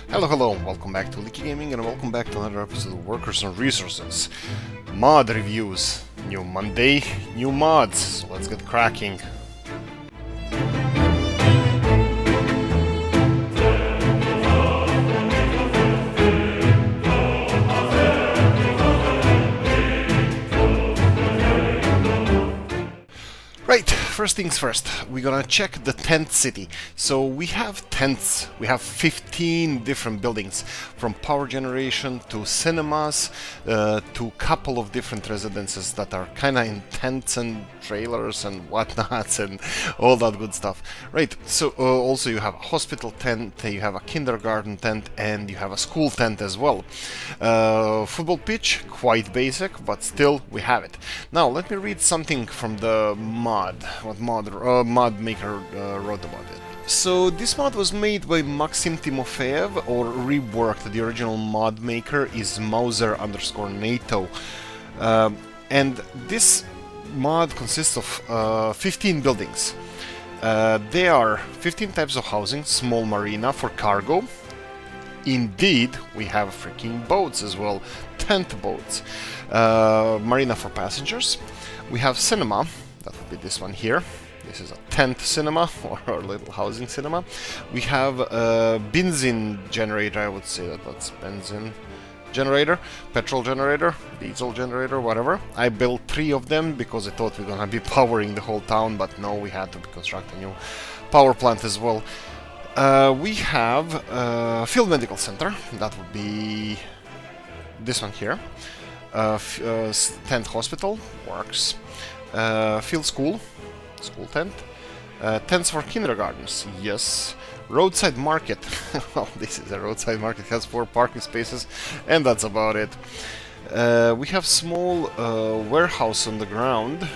Hello, welcome back to Oolykee Gaming and welcome back to another episode of Workers and Resources. Mod reviews. New Monday, new mods, so let's get cracking. Right, first things first, we're gonna check the tent city. So we have tents, we have 15 different buildings, from power generation to cinemas, to couple of different residences that are kinda in tents and trailers and whatnots and all that good stuff. Right, so also you have a hospital tent, you have a kindergarten tent, and you have a school tent as well. Football pitch, quite basic, but still we have it. Now let me read something from the what mod maker wrote about it. So this mod was made by Maxim Timofeev, or reworked. The original mod maker is Mauser_NATO, and this mod consists of 15 buildings. There are 15 types of housing, small marina for cargo. Indeed, we have freaking boats as well, tent boats, marina for passengers. We have cinema. That would be this one here. This is a tent cinema, or a little housing cinema. We have a benzene generator, I would say that's benzene generator, petrol generator, diesel generator, whatever. I built 3 of them because I thought we are gonna be powering the whole town, but no, we had to construct a new power plant as well. We have a field medical center, that would be this one here. Tent hospital, works. Field school tent, tents for kindergartens, yes. Roadside market, well, this is a roadside market, it has 4 parking spaces, and that's about it. We have small warehouse on the ground,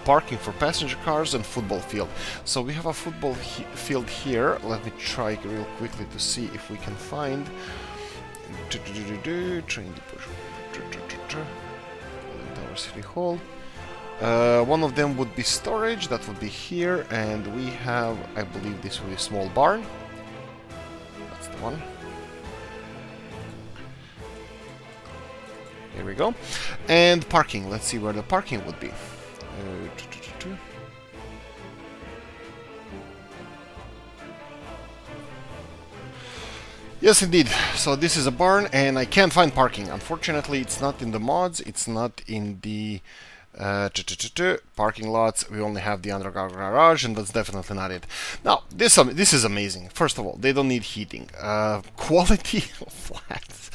parking for passenger cars, and football field. So we have a football field here. Let me try real quickly to see if we can find train depot, Tower City Hall. One of them would be storage, that would be here, and we have, I believe this will be a small barn. That's the one. Here we go. And parking, let's see where the parking would be. Yes, indeed. So this is a barn, and I can't find parking. Unfortunately, it's not in the mods, it's not in the parking lots. We only have the underground garage, and that's definitely not it. Now, this is amazing. First of all, they don't need heating. Quality of flats,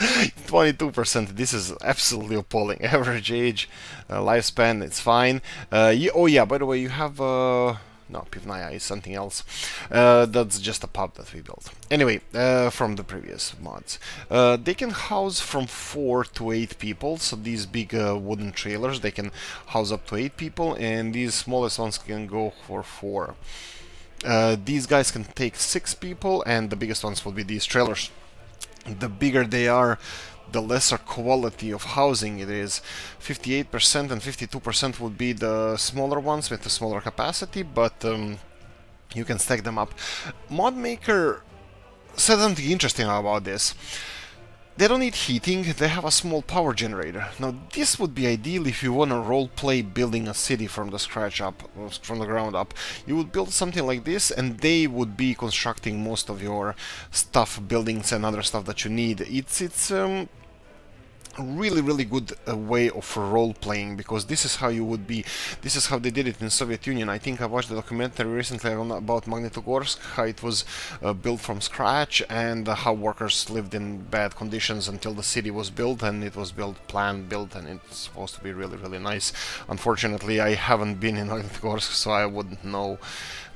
22%. This is absolutely appalling. Average age, lifespan, it's fine. Oh yeah, by the way, you have no, Pivnaya is something else. That's just a pub that we built. Anyway, from the previous mods. They can house from 4 to 8 people, so these big wooden trailers, they can house up to 8 people, and these smallest ones can go for 4. These guys can take 6 people, and the biggest ones will be these trailers. The bigger they are, the lesser quality of housing it is. 58% and 52% would be the smaller ones with the smaller capacity, but you can stack them up. Mod Maker said something interesting about this. They don't need heating, they have a small power generator. Now this would be ideal if you want to roleplay building a city from the scratch up, from the ground up. You would build something like this, and they would be constructing most of your stuff, buildings and other stuff that you need. It's really good way of role playing, because this is how you would be. This is how they did it in Soviet Union. I think I watched a documentary recently about Magnitogorsk, how it was built from scratch, and how workers lived in bad conditions until the city was built, and it was planned, built, and it's supposed to be really nice. Unfortunately, I haven't been in Magnitogorsk, so I wouldn't know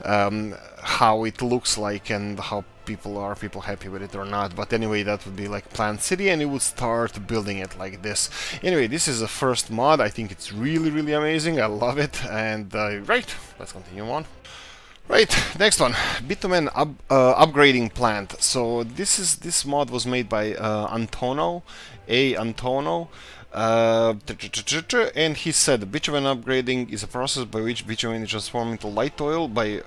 how it looks like and how people happy with it or not. But anyway, that would be like planned city, and you would start building it like this. Anyway, this is the first mod. I think it's really amazing. I love it. And right, let's continue on. Right, next one, Bitumen upgrading plant. So this mod was made by Antono, and he said bitumen upgrading is a process by which bitumen is transformed into light oil by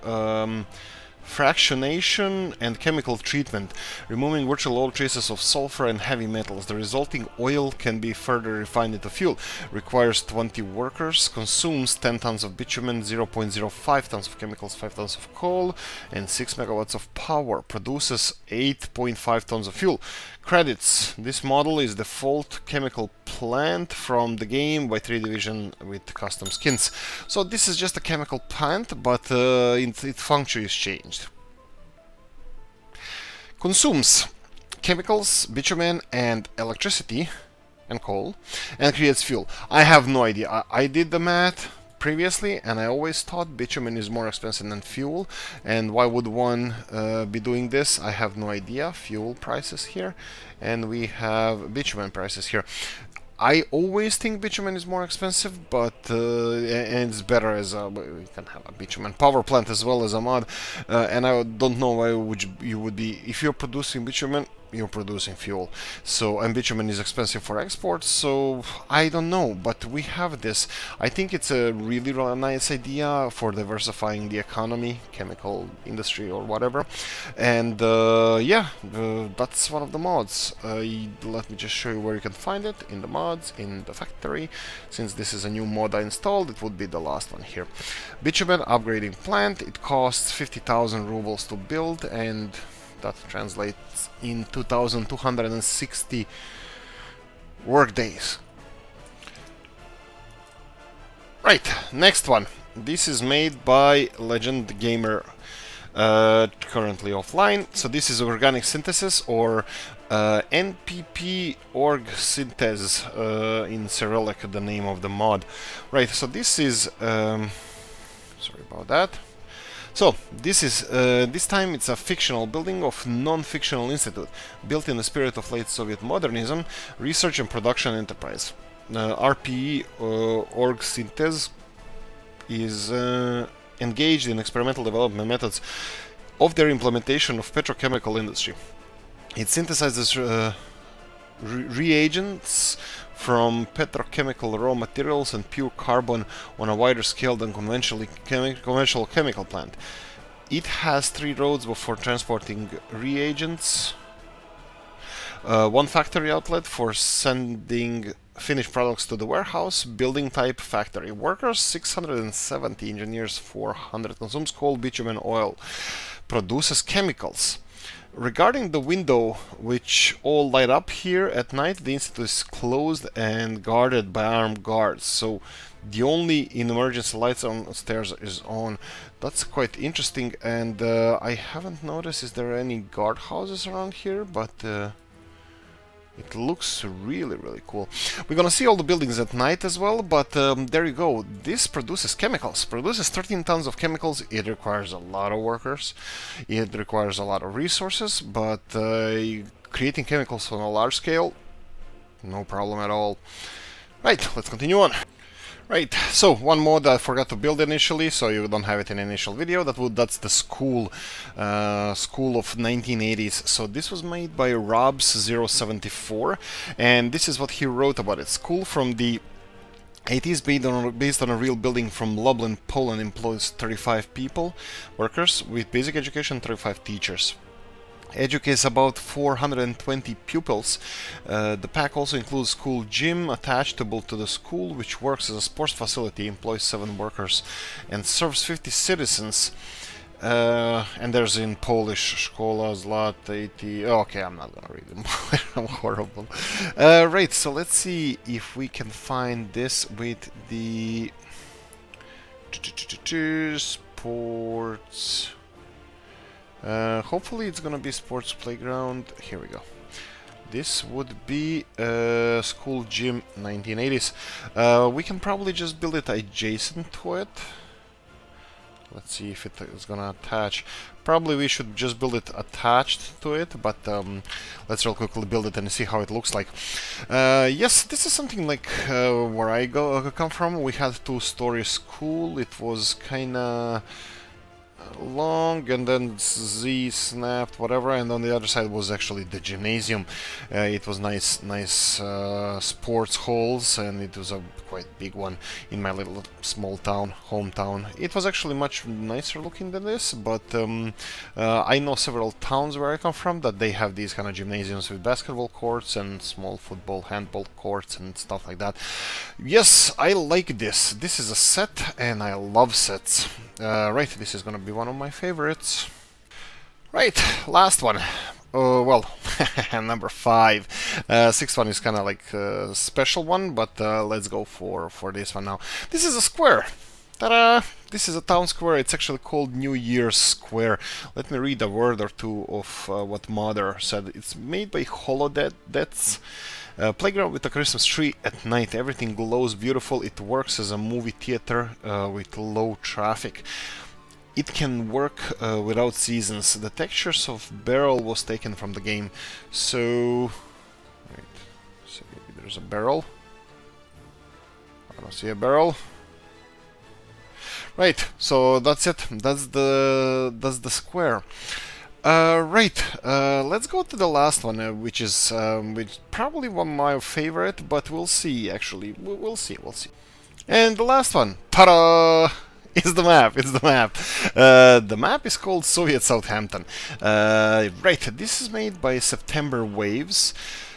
fractionation and chemical treatment, removing virtually all traces of sulfur and heavy metals. The resulting oil can be further refined into fuel. Requires 20 workers, consumes 10 tons of bitumen, 0.05 tons of chemicals, 5 tons of coal, and 6 megawatts of power. Produces 8.5 tons of fuel. Credits. This model is default chemical plant from the game by 3 Division with custom skins. So this is just a chemical plant, but its function is changed. Consumes chemicals, bitumen, and electricity, and coal, and creates fuel. I have no idea. I did the math previously, and I always thought bitumen is more expensive than fuel. And why would one be doing this? I have no idea. Fuel prices here, and we have bitumen prices here. I always think bitumen is more expensive, but and it's better as a, we can have a bitumen power plant as well as a mod. And I don't know why you would be, if you're producing bitumen, you're producing fuel. So, and bitumen is expensive for export, so I don't know, but we have this. I think it's a really nice idea for diversifying the economy, chemical industry or whatever. And yeah, that's one of the mods. Let me just show you where you can find it in the mods, in the factory. Since this is a new mod I installed, it would be the last one here. Bitumen upgrading plant. It costs 50,000 rubles to build, and that translates in 2,260 work days. Right, next one. This is made by Legend Gamer, currently offline. So this is OrganicSyntesis, or NPP Orgsintez in Cyrillic, the name of the mod. Right, so this is sorry about that. So this is this time it's a fictional building of non-fictional institute, built in the spirit of late Soviet modernism, research and production enterprise. RPE Orgsynthese is engaged in experimental development methods of their implementation of petrochemical industry. It synthesizes reagents from petrochemical raw materials and pure carbon on a wider scale than conventional chemical plant. It has 3 roads for transporting reagents, 1 factory outlet for sending finished products to the warehouse, building type factory. Workers 670, engineers 400, consumes coal, bitumen, oil, produces chemicals. Regarding the window, which all light up here at night, the institute is closed and guarded by armed guards. So the only emergency lights on stairs is on. That's quite interesting, and I haven't noticed is there any guardhouses around here, but it looks really cool. We're gonna see all the buildings at night as well, but there you go. This produces chemicals. Produces 13 tons of chemicals. It requires a lot of workers. It requires a lot of resources, but creating chemicals on a large scale, no problem at all. Right, let's continue on. Right, so one mod I forgot to build initially, so you don't have it in the initial video. That's the school of 1980s. So this was made by Robs074, and this is what he wrote about it. School from the 80s, based on a real building from Lublin, Poland, employs 35 workers with basic education, 35 teachers. Educates about 420 pupils. The pack also includes school gym attached to the school, which works as a sports facility, employs 7 workers, and serves 50 citizens. And there's in Polish Szkola Zlat 80. Okay, I'm not gonna read them. I'm horrible. Right, so let's see if we can find this with the sports. Hopefully it's gonna be sports playground. Here we go. This would be school gym 1980s. We can probably just build it adjacent to it. Let's see if it is gonna attach. Probably we should just build it attached to it, but let's real quickly build it and see how it looks like. Yes, this is something like where I come from. We had 2-story school. It was kinda long, and then Z snapped, whatever, and on the other side was actually the gymnasium. It was nice sports halls, and it was a quite big one in my little small town, hometown. It was actually much nicer looking than this, but I know several towns where I come from that they have these kind of gymnasiums with basketball courts and small football, handball courts and stuff like that. Yes, I like this. This is a set, and I love sets. Right, this is gonna be one of my favorites. Right, last one. Well, number 5. Sixth one is kind of like a special one, but let's go for this one now. This is a square. Ta-da! This is a town square. It's actually called New Year's Square. Let me read a word or two of what Mother said. It's made by Holodets. Playground with a Christmas tree at night. Everything glows beautiful. It works as a movie theater with low traffic. It can work without seasons. The textures of barrel was taken from the game. So, wait, so there's a barrel. I don't see a barrel. Right, so that's it. That's the square. Right, let's go to the last one, which is probably one of my favorite, but we'll see. Actually, we'll see. And the last one, ta-da! It's the map. The map is called Soviet Southampton. Right, this is made by September Waves.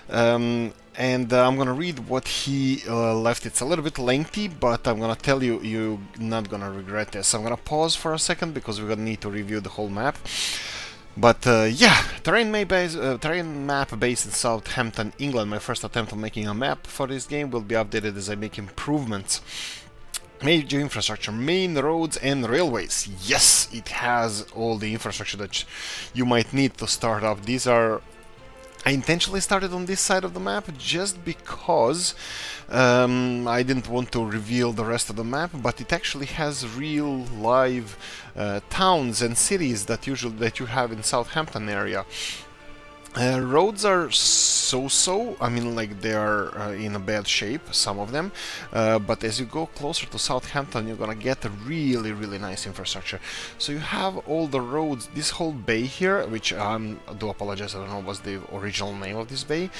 And I'm gonna read what he left. It's a little bit lengthy, but I'm gonna tell you, you're not gonna regret this. I'm gonna pause for a second because we're gonna need to review the whole map. But yeah, terrain map based in Southampton, England. My first attempt on making a map for this game will be updated as I make improvements. Major infrastructure, main roads and railways. Yes, it has all the infrastructure that you might need to start up. These are... I intentionally started on this side of the map just because I didn't want to reveal the rest of the map, but it actually has real live towns and cities that you have in Southampton area. Roads are so-so. I mean, like, they are in a bad shape, some of them, but as you go closer to Southampton, you're gonna get a really nice infrastructure. So you have all the roads, this whole bay here, which I do apologize, I don't know what's the original name of this bay,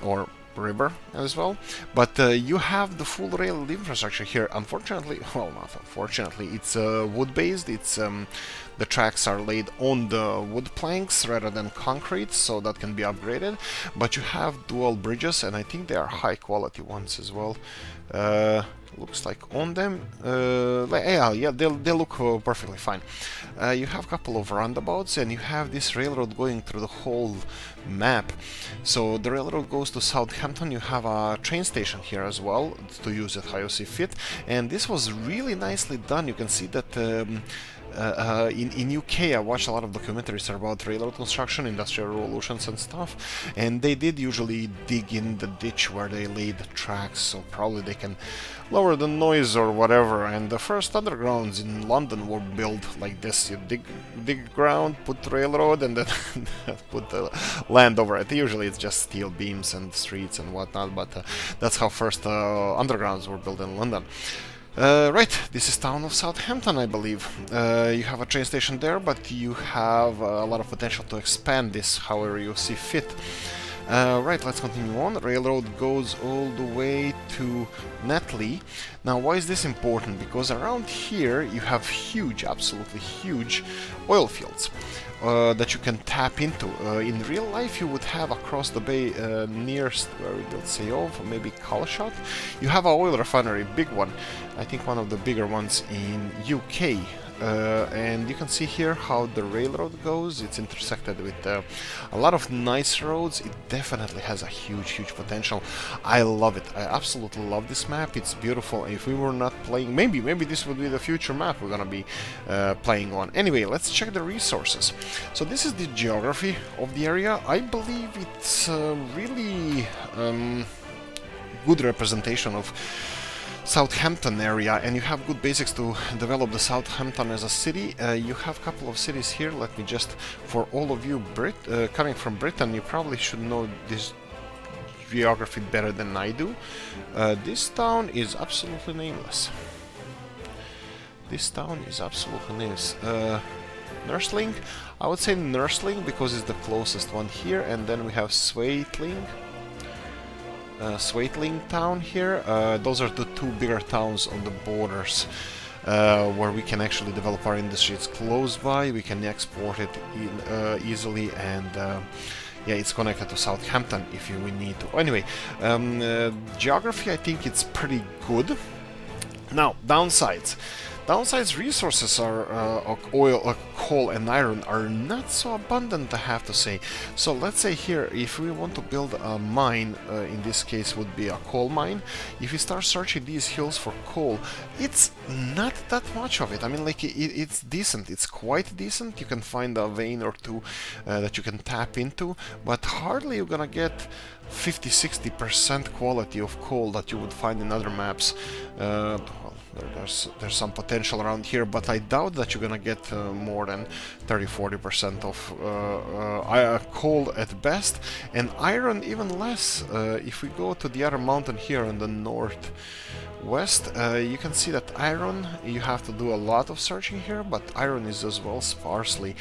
or river as well, but you have the full rail infrastructure here. Unfortunately, well, not unfortunately, it's wood-based. It's the tracks are laid on the wood planks rather than concrete, so that can be upgraded. But you have dual bridges, and I think they are high-quality ones as well. Looks like on them, yeah, they look perfectly fine. You have a couple of roundabouts, and you have this railroad going through the whole map. So the railroad goes to Southampton. You have a train station here as well to use it how you see fit, and this was really nicely done. You can see that in UK I watched a lot of documentaries about railroad construction, industrial revolutions and stuff, and they did usually dig in the ditch where they laid the tracks, so probably they can lower the noise or whatever. And the first undergrounds in London were built like this. You dig ground, put railroad, and then put the land over it. Usually it's just steel beams and streets and whatnot, but that's how first undergrounds were built in London. Right, this is town of Southampton, I believe. You have a train station there, but you have a lot of potential to expand this however you see fit. Right, let's continue on. Railroad goes all the way to Netley. Now, why is this important? Because around here you have huge, absolutely huge oil fields that you can tap into. In real life, you would have across the bay nearest where we built Sayov, maybe Calshot. You have an oil refinery, big one. I think one of the bigger ones in UK. And you can see here how the railroad goes. It's intersected with a lot of nice roads. It definitely has a huge potential. I love it. I absolutely love this map. It's beautiful. If we were not playing, maybe this would be the future map we're gonna be playing on. Anyway, let's check the resources. So this is the geography of the area. I believe it's really good representation of Southampton area, and you have good basics to develop the Southampton as a city. You have a couple of cities here. Let me just, for all of you coming from Britain, you probably should know this geography better than I do. This town is absolutely nameless. This town is absolutely nameless. Nursling. I would say Nursling because it's the closest one here, and then we have Sweetling. Sweetling town here. Those are the two bigger towns on the borders where we can actually develop our industry. It's close by, we can export it easily, and yeah, it's connected to Southampton if we need to. Anyway, geography, I think it's pretty good. Now, downsides. Downsides, resources are oil, coal and iron are not so abundant, I have to say. So let's say here, if we want to build a mine, in this case would be a coal mine, if you start searching these hills for coal, it's not that much of it. I mean, like, it's decent, it's quite decent. You can find a vein or two that you can tap into, but hardly you're gonna get 50-60% quality of coal that you would find in other maps. Well, there's some potential around here, but I doubt that you're gonna get more than 30-40% of coal at best, and iron even less. If we go to the other mountain here in the northwest, you can see that iron, you have to do a lot of searching here, but iron is as well sparsely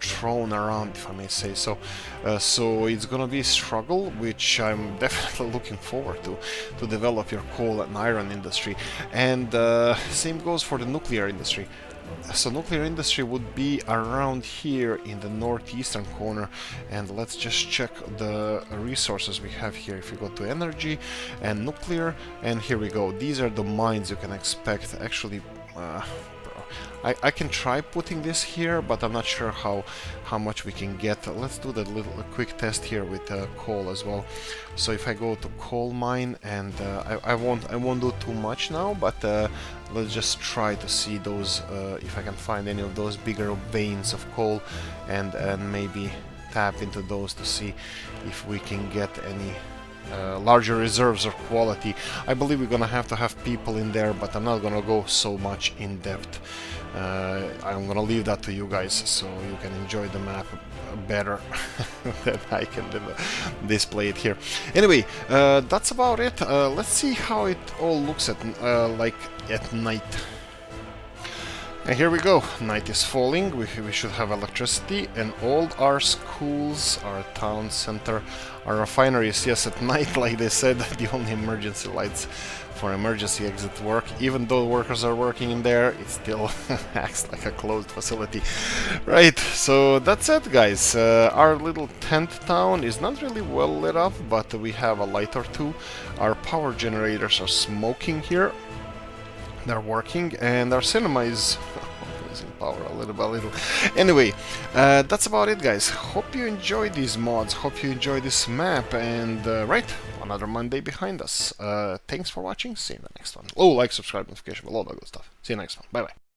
thrown around, if I may say so. So it's gonna be a struggle, which I'm definitely looking forward to develop your coal and iron industry. And same goes for the nuclear industry. So nuclear industry would be around here in the northeastern corner, and let's just check the resources we have here. If you go to energy and nuclear, and here we go, these are the mines you can expect. Actually, I can try putting this here, but I'm not sure how much we can get. Let's do the a quick test here with coal as well. So if I go to coal mine, and I won't do too much now, but let's just try to see those if I can find any of those bigger veins of coal, and maybe tap into those to see if we can get any larger reserves or quality. I believe we're gonna have people in there, but I'm not gonna go so much in depth. I'm gonna leave that to you guys, so you can enjoy the map better than I can display it here. Anyway, that's about it. Let's see how it all looks at like at night. And here we go. Night is falling. We should have electricity, and all our schools, our town center, our refineries. Yes, at night, like they said, the only emergency lights for emergency exit work. Even though workers are working in there, it still acts like a closed facility. Right, so that's it, guys. Our little tent town is not really well lit up, but we have a light or two. Our power generators are smoking here. They're working, and our cinema is losing power a little by little. Anyway, that's about it, guys. Hope you enjoyed these mods, hope you enjoyed this map, and right, another Monday behind us. Thanks for watching, see you in the next one. Oh, like, subscribe, notification bell, all that good stuff. See you next one, bye bye.